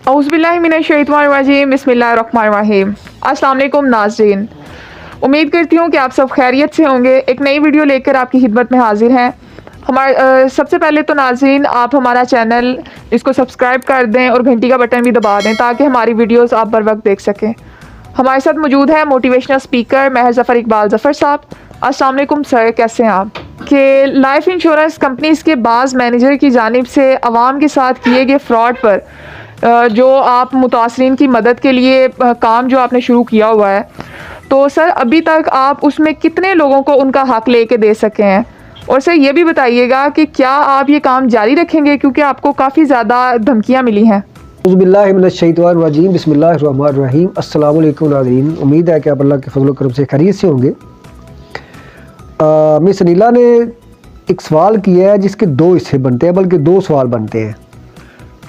औज़ुबिल्लाहिमिनश्शैतानिर्रजीम, बिस्मिल्लाहिर्रहमानिर्रहीम। अस्सलाम वालेकुम नाज़रीन, उम्मीद करती हूँ कि आप सब खैरियत से होंगे। एक नई वीडियो लेकर आपकी खिदमत में हाजिर हैं। सबसे पहले तो नाज़रीन, आप हमारा चैनल इसको सब्सक्राइब कर दें और घंटी का बटन भी दबा दें ताकि हमारी वीडियोस आप बर वक्त देख सकें। हमारे साथ मौजूद है मोटिवेशनल स्पीकर महर ज़फ़र इकबाल ज़फ़र साहब। अस्सलाम वालेकुम सर, कैसे हैं आप? कि लाइफ इंश्योरेंस कंपनीज़ के बाज़ मैनेजर की जानिब से आवाम के साथ किए गए फ्रॉड पर जो आप मुतासरीन की मदद के लिए काम जो आपने शुरू किया हुआ है, तो सर अभी तक आप उसमें कितने लोगों को उनका हक़ लेके दे सके हैं? और सर ये भी बताइएगा कि क्या आप ये काम जारी रखेंगे, क्योंकि आपको काफ़ी ज़्यादा धमकियाँ मिली हैं। औज़ुबिल्लाहिमिनश्शैतानिर्रजीम, बिस्मिल्लाहिर्रहमानिर्रहीम। अस्सलाम वालेकुम नाज़रीन, उम्मीद है कि आप अल्लाह के फज़ल व करम से खैरियत से होंगे। मिस नीला ने एक सवाल किया है जिसके दो हिस्से बनते हैं, बल्कि दो सवाल बनते हैं।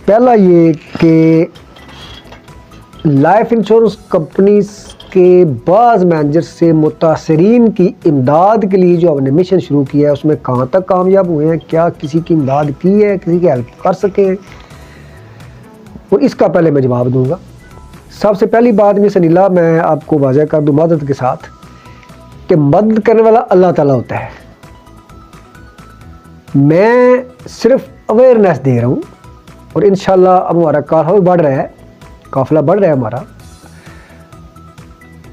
पहला ये कि लाइफ इंश्योरेंस कंपनीज़ के बाज़ मैनेजर से मुतासरीन की इमदाद के लिए जो हमने मिशन शुरू किया है उसमें कहाँ तक कामयाब हुए हैं, क्या किसी की इमदाद की है, किसी की हेल्प कर सके हैं, और इसका पहले मैं जवाब दूंगा। सबसे पहली बात मिस नीला, मैं आपको वाज़ह कर दूँ मदद के साथ कि मदद करने वाला अल्लाह ताला होता है। मैं सिर्फ अवेयरनेस दे रहा हूँ और इंशाल्लाह अब हमारा काफ़िला बढ़ रहा है, हमारा।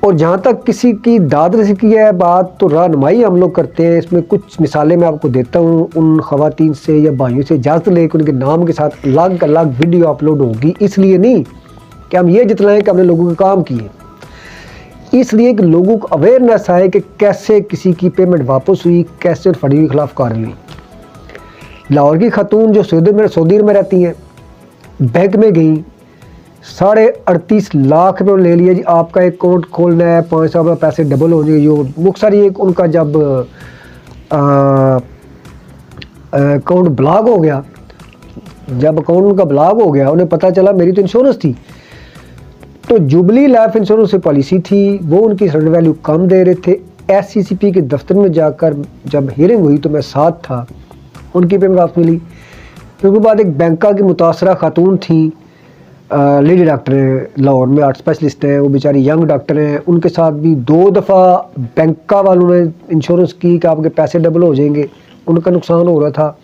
और जहाँ तक किसी की दाद रसी की है बात, तो रहनुमाई हम लोग करते हैं। इसमें कुछ मिसालें मैं आपको देता हूँ। उन ख़वातीन से या भाइयों से इजाज़त लेकर उनके नाम के साथ अलग अलग वीडियो अपलोड होगी, इसलिए नहीं कि हम ये जितलाएँ कि हमने लोगों के काम किए, इसलिए कि लोगों को अवेयरनेस आए कि कैसे किसी की पेमेंट वापस हुई, कैसे फर्जी के खिलाफ कार्रवाई हुई। लाहौर की खातून जो सऊदी में रहती हैं, बैंक में गई, 38.5 लाख रुपये ले लिया जी, आपका एक अकाउंट खोलना है, 500 रुपये पैसे डबल हो जाएंगे। जो मुख्तसर एक उनका जब अकाउंट ब्लॉक हो गया, उन्हें पता चला मेरी तो इंश्योरेंस थी, तो जुबली लाइफ इंश्योरेंस से पॉलिसी थी, वो उनकी सरेंडर वैल्यू कम दे रहे थे। SCCP के दफ्तर में जाकर जब हियरिंग हुई तो मैं साथ था, उनकी पेमेंट वापस मिली। फिर उसके बाद एक बैंका की मुतासरा खातून थी, लेडी डॉक्टर हैं, लाहौर में आर्ट स्पेशलिस्ट हैं, वो बेचारी यंग डॉक्टर हैं, उनके साथ भी 2 दफ़ा बैंका वालों ने इंश्योरेंस की कि आपके पैसे डबल हो जाएंगे, उनका नुकसान हो रहा था,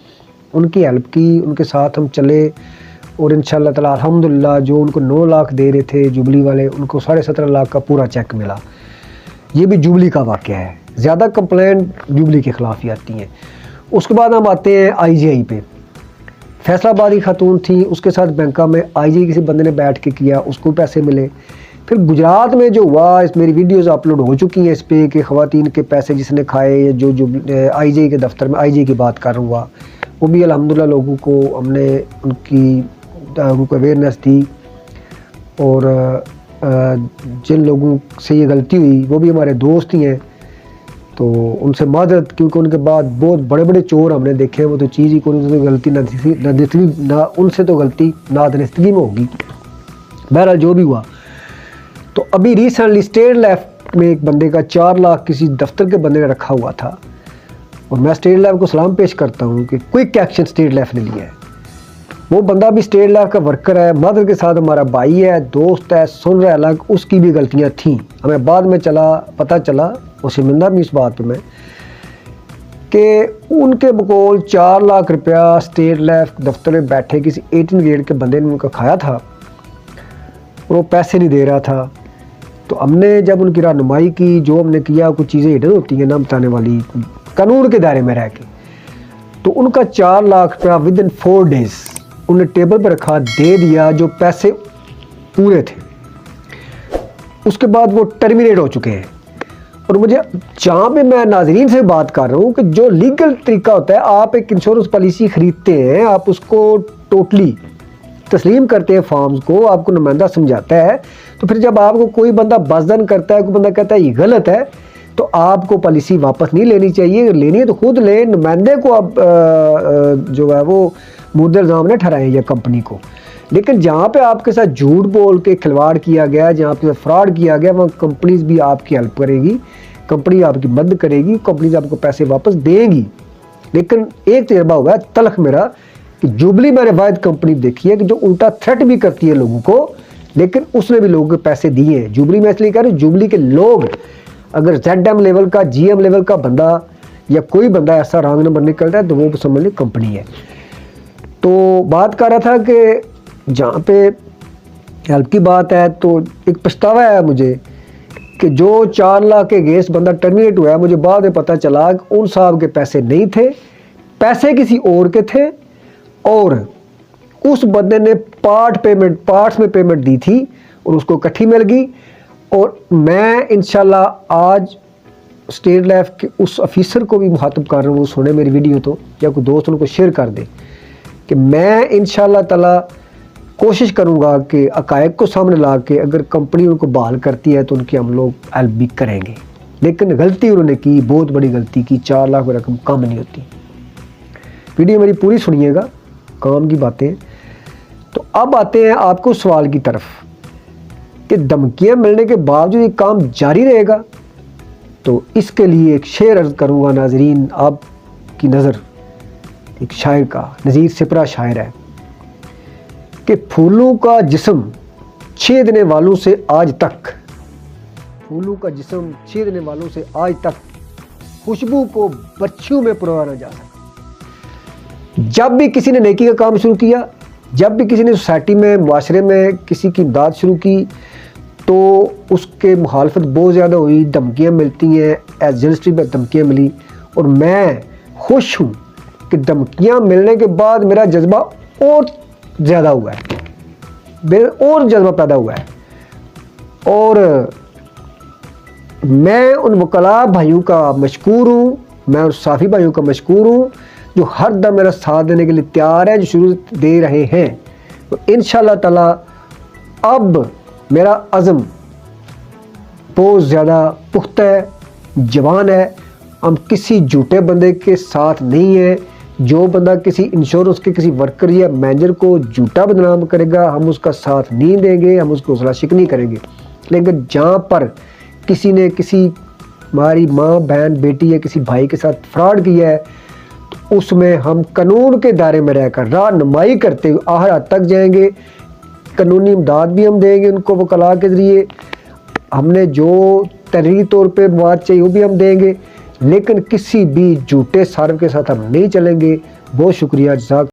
उनकी हेल्प की, उनके साथ हम चले और इंशाल्लाह ताला अल्हम्दुलिल्लाह जो उनको 9 लाख दे रहे थे जुबली वाले, उनको 17.5 लाख का पूरा चेक मिला। ये भी जुबली का वाक़या है, ज़्यादा कंप्लेंट जुबली के ख़िलाफ़ ही आती हैं। उसके बाद हम आते हैं IGI पे। फैसलाबादी खातून थी, उसके साथ बैंका में IGI किसी बंदे ने बैठ के किया, उसको पैसे मिले। फिर गुजरात में जो हुआ, इस मेरी वीडियोस अपलोड हो चुकी हैं इस पे कि ख़वातीन के पैसे जिसने खाए, जो IGI के दफ्तर में, IGI की बात कर रहा, वो भी अल्हम्दुलिल्लाह लोगों को हमने उनको अवेयरनेस दी। और जिन लोगों से ये गलती हुई वो भी हमारे दोस्त ही हैं, तो उनसे मदद, क्योंकि उनके बाद बहुत बड़े बड़े चोर हमने देखे हैं, वो तो चीज़ ही कोई, तो गलती ना उनसे तो गलती नादनिस्तगी में होगी। बहरहाल जो भी हुआ, तो अभी रिसेंटली स्टेट लाइफ में एक बंदे का 4 लाख किसी दफ्तर के बंदे ने रखा हुआ था, और मैं स्टेट लाइफ को सलाम पेश करता हूँ कि क्विक एक्शन स्टेट लाइफ ने लिया है। वो बंदा भी स्टेट लाइफ का वर्कर है, मदद के साथ हमारा भाई है, दोस्त है, सुन रहा है अलग, उसकी भी गलतियाँ थीं। हमें बाद में पता चला, और शर्मिंदा भी इस बात पे मैं, कि उनके बकौल 4 लाख रुपया स्टेट लाइफ दफ्तर में बैठे किसी 18 ग्रेड के बंदे ने उनका खाया था, और वो पैसे नहीं दे रहा था। तो हमने जब उनकी रहनुमाई की, जो हमने किया, कुछ चीज़ें हिडन होती हैं ना बताने वाली, कानून के दायरे में रह के, तो उनका 4 लाख रुपया विद इन 4 डेज़ उन्हें टेबल पर रखा, दे दिया, जो पैसे पूरे थे। उसके बाद वो टर्मिनेट हो चुके हैं। और मुझे जहाँ पे मैं नाजरीन से बात कर रहा हूँ कि जो लीगल तरीका होता है, आप एक इंश्योरेंस पॉलिसी ख़रीदते हैं, आप उसको टोटली तस्लीम करते हैं फॉर्म्स को, आपको नुमाइंदा समझाता है, तो फिर जब आपको कोई बंदा बजदन करता है, कोई बंदा कहता है ये गलत है, तो आपको पॉलिसी वापस नहीं लेनी चाहिए। अगर लेनी है तो खुद ले, नुमाइंदे को आप जो है वो मुद्दे इल्ज़ाम न ठहराएं या कंपनी को। लेकिन जहाँ पे आपके साथ झूठ बोल के खिलवाड़ किया गया, जहाँ पे फ्रॉड किया गया, वहाँ कंपनीज भी आपकी हेल्प करेगी, कंपनी आपकी मदद करेगी, कंपनीज आपको पैसे वापस देंगी। लेकिन एक तजर्बा हुआ है तलख मेरा कि जुबली मैंने वाहिद कंपनी देखी है कि जो उल्टा थ्रेट भी करती है लोगों को, लेकिन उसने भी लोगों के पैसे दिए हैं। जुबली मैं इसलिए कह रहा हूँ, जुबली के लोग अगर ZM लेवल का, GM लेवल का बंदा या कोई बंदा ऐसा रॉन्ग नंबर निकल रहा है तो वो समझ ली कंपनी है। तो बात कर रहा था कि जहाँ पे हेल्प की बात है तो एक पछतावा है मुझे कि जो 4 लाख के अगेंस्ट बंदा टर्मिनेट हुआ है, मुझे बाद में पता चला कि उन साहब के पैसे नहीं थे, पैसे किसी और के थे, और उस बंदे ने पार्ट्स में पेमेंट दी थी और उसको इकट्ठी मिल गई। और मैं इंशाल्लाह आज स्टेट लाइफ के उस ऑफिसर को भी मुखातब कर रहा हूँ, वो सुने मेरी वीडियो तो, या कोई दोस्त उनको शेयर कर दे कि मैं इंशाल्लाह ताला कोशिश करूँगा कि हक़ाइक़ को सामने ला के अगर कंपनी उनको बहाल करती है तो उनकी हम लोग हेल्प भी करेंगे। लेकिन गलती उन्होंने की, बहुत बड़ी गलती की, 4 लाख की रकम कम नहीं होती। वीडियो मेरी पूरी सुनिएगा, काम की बातें। तो अब आते हैं आपको सवाल की तरफ कि धमकियाँ मिलने के बावजूद ये काम जारी रहेगा। तो इसके लिए एक शेर अर्ज़ करूँगा नाजरीन, आपकी नज़र एक शायर का, नज़ीर सिपरा शायर है कि फूलों का जिस्म छेदने वालों से आज तक, फूलों का जिस्म छेदने वालों से आज तक खुशबू को बच्चों में पुरवा न जा सका। जब भी किसी ने नेकी का काम शुरू किया, जब भी किसी ने सोसाइटी में, मुआशरे में किसी की इमदाद शुरू की, तो उसके मुखालफत बहुत ज़्यादा हुई, धमकियाँ मिलती हैं, एज जर्नलिस्ट में धमकियाँ मिली। और मैं खुश हूँ कि धमकियाँ मिलने के बाद मेरा जज्बा और ज़्यादा हुआ है, मेरा और जज्बा पैदा हुआ है। और मैं उन वकला भाइयों का मशकूर हूँ, मैं उन साफ़ी भाइयों का मशकूर हूँ जो हर दम मेरा साथ देने के लिए तैयार है, जो शुरू दे रहे हैं। तो इंशाल्लाह ताला अब मेरा अज़म बहुत ज़्यादा पुख्ता है, जवान है। हम किसी झूठे बंदे के साथ नहीं हैं। जो बंदा किसी इंश्योरेंस के किसी वर्कर या मैनेजर को झूठा बदनाम करेगा, हम उसका साथ नहीं देंगे, हम उसको हौसला शिकनी करेंगे। लेकिन जहाँ पर किसी ने किसी हमारी माँ, बहन, बेटी या किसी भाई के साथ फ्रॉड किया है, तो उसमें हम कानून के दायरे में रहकर रहनुमाई करते हुए आखिर हद तक जाएंगे। कानूनी इमदाद भी हम देंगे उनको वकला के ज़रिए, हमने जो तहरीरी तौर पे मवाद चाहिए वो भी हम देंगे। लेकिन किसी भी झूठे सार्व के साथ हम नहीं चलेंगे। बहुत शुक्रिया, जज़ाक।